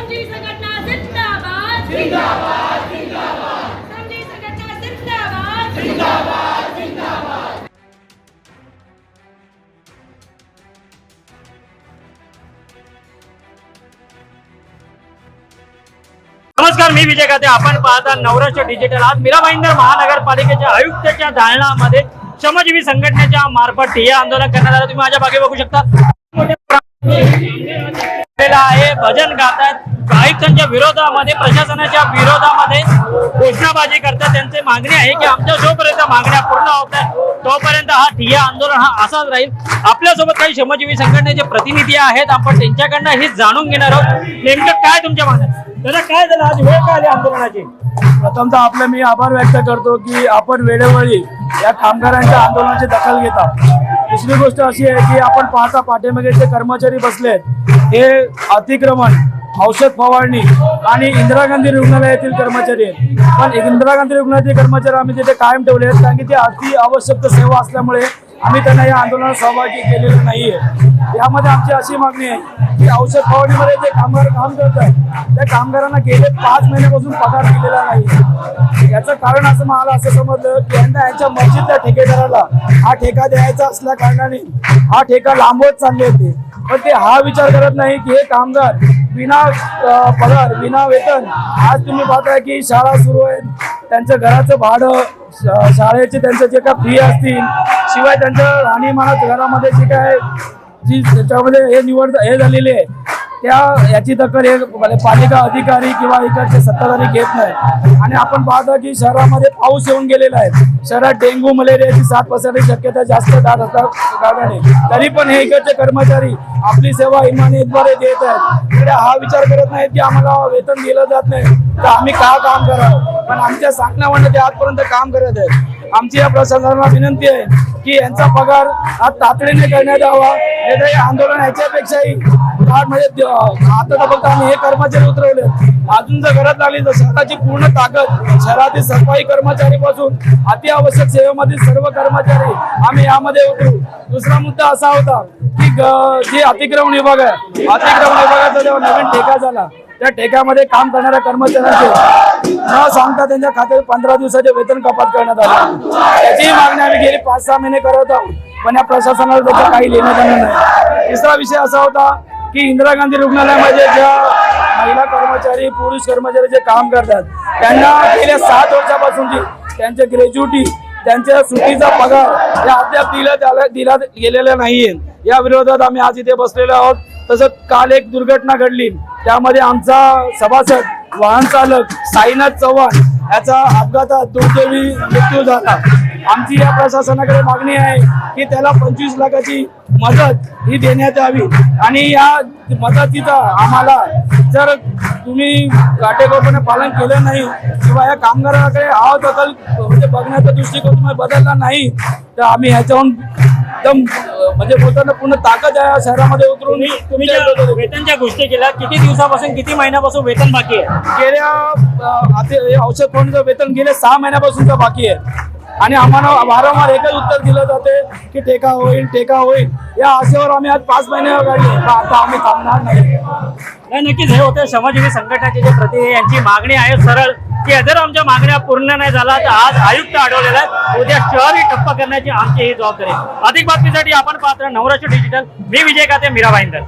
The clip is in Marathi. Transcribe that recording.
श्रमजीवी संघटना जिंदाबाद जिंदाबाद जिंदाबाद श्रमजीवी संघटना जिंदाबाद जिंदाबाद जिंदाबाद। नमस्कार, मी विजय काते। आपण पाहता नवराष्ट्र डिजिटल। आज मीरा भाईंदर महानगरपालिकेच्या आयुक्ताच्या दालनामध्ये श्रमजीवी संघटनेच्या मार्फत ठिय्या आंदोलन करण्यात आलं। तुम्ही माझ्या मागे बघू शकता आहे, भजन गातात, आयुक्तांच्या विरोधामध्ये, प्रशासनाच्या विरोधामध्ये घोषणाबाजी करतात। त्यांची मागणी आहे की आमच्या जोपर्यंत मागण्या पूर्ण होत आहेत तोपर्यंत हा ठिय्या आंदोलन हा असाच राहील। आपल्यासोबत काही श्रमजीवी संघटनेचे प्रतिनिधी आहेत, आपण त्यांच्याकडनं हे जाणून घेणार आहोत नेमकं काय तुमच्या मागण्या। दादा, काय झालं आज वेळ काय आली आंदोलनाची? प्रथमतः आपलं मी आभार व्यक्त करतो की आपण वेळोवेळी या कामगारांच्या आंदोलनाची दखल घेता। दुसरी गोष्ट अशी आहे की आपण पाहता पाठीमागे जे कर्मचारी बसलेत हे अतिक्रमण, औषध फवारणी आणि इंदिरा गांधी रुग्णालयातील कर्मचारी आहेत। पण इंदिरा गांधी रुग्णालयातील कर्मचारी आम्ही तिथे कायम ठेवले आहेत कारण की ते अति आवश्यक सेवा असल्यामुळे आम्ही त्यांना या आंदोलनात सहभागी केलेलं नाहीये। यामध्ये आमची अशी मागणी आहे की औषध फवारणीमध्ये जे कामगार काम करतात त्या कामगारांना गेले 5 महिन्यापासून पगार दिलेला नाही। याचं कारण असं मला असं समजलं की यांच्या मर्जीतल्या ठेकेदाराला हा ठेका द्यायचा असल्या कारणाने हा ठेका लांबवत चालले होते। पण ते हा विचार करत नाही की हे कामगार बिना पगार, बिना वेतन, आज तुम्ही पाहताय की शाळा सुरू आहे, त्यांचं घराचं भाडं, शाळेचे त्यांचे जे काय फी असतील, शिवाय त्यांच्या राहणीमानात घरामध्ये जे काय जी त्याच्यामध्ये हे झालेली आहे याची दखल हे पालिका अधिकारी किंवा इकडचे सत्ताधारी घेत नाही। आणि आपण पाहतो की शहरामध्ये पाऊस येऊन गेलेला आहे, शहरात डेंग्यू मलेरियाची साथ पसरण्याची शक्यता जास्त दाट असल्याने तरी पण हे इकडचे कर्मचारी आपली सेवा इमानीद्वारे देत आहेत। हा विचार करत नाहीत की आम्हाला वेतन दिलं जात नाही तर आम्ही का काम करावं, पण आमच्या सांगण्यावरून ते आजपर्यंत काम करत आहेत। आमची या प्रशासनाला विनंती आहे की यांचा पगार हा तातडीने करण्यात यावा, नाही आंदोलन याच्यापेक्षाही म्हणजे आता तर फक्त आम्ही हे कर्मचारी उतरवले, अजून जर गरज लागली तर शहराची पूर्ण ताकद शहरातील सफाई कर्मचारी पासून अतिआवश्यक सेवेमधील सर्व कर्मचारी आम्ही यामध्ये उतरू। दुसरा मुद्दा असा होता की जे अतिक्रमण विभाग आहे, अतिक्रमण विभागाचा जेव्हा नवीन ठेका झाला त्या ठेक्यामध्ये काम करणाऱ्या कर्मचाऱ्यांचे न सांगता त्यांच्या खात्यात 15 दिवसाचे वेतन कपात करण्यात आले। त्याचीही मागणी आम्ही गेली 5-6 महिने करत आहोत, पण या प्रशासनाला त्याचं काही लेणं देणं नाही। तिसरा विषय असा होता की इंदिरा गांधी रुग्णालयामध्ये ज्या महिला कर्मचारी, पुरुष कर्मचारी जे काम करतात त्यांना गेल्या 7 वर्षापासूनची त्यांचे ग्रॅज्युटी, त्यांच्या सुट्टीचा पगार या अद्याप दिला गेलेला नाहीये। या विरोधात आम्ही आज इथे बसलेलो आहोत। तसंच काल एक दुर्घटना घडली, त्यामध्ये आमचा सभासद वाहन चालक साईनाथ चव्हाण याचा अपघातात दुर्दैवी मृत्यू झाला। आमची या प्रशासनाकडे मागणी आहे की त्याला 25 लाखाची मदत ही देण्यात यावी आणि या मदतीचा आम्हाला जर तुम्ही काटेकोरपणे पालन केलं नाही किंवा या कामगाराकडे दखल म्हणजे बघण्याचा दृष्टिकोन तुम्ही बदलला नाही तर आम्ही ह्याच्याहून एकदम म्हणजे बोलताना पूर्ण ताकद या शहरामध्ये उतरून तुम्ही वेतनच्या गोष्टी केल्या, किती दिवसापासून, किती महिन्यापासून वेतन बाकी आहे? गेल्या औषध फवारणीचं वेतन गेले 6 महिन्यापासूनचं बाकी आहे आणि आम्हाला वारंवार एकच उत्तर दिलं जाते की ठेका होईल, ठेका होईल। या आशेवर आम्ही आज 5 महिने काढले, आता आम्ही थांबणार नाही। नक्कीच हे होते श्रमजीवी संघटनेचे जे प्रतिनिधी, यांची मागणी आहे सरळ की जर आमच्या मागण्या पूर्ण नाही झाला तर आज आयुक्त अडवलेला आहे, उद्या शहरही ठप्प करण्याची आमची ही जबाबदारी आहे। अधिक बातमीसाठी आपण पाहता नवराष्ट्र डिजिटल। मी विजय काते, मीरा भाईंदर।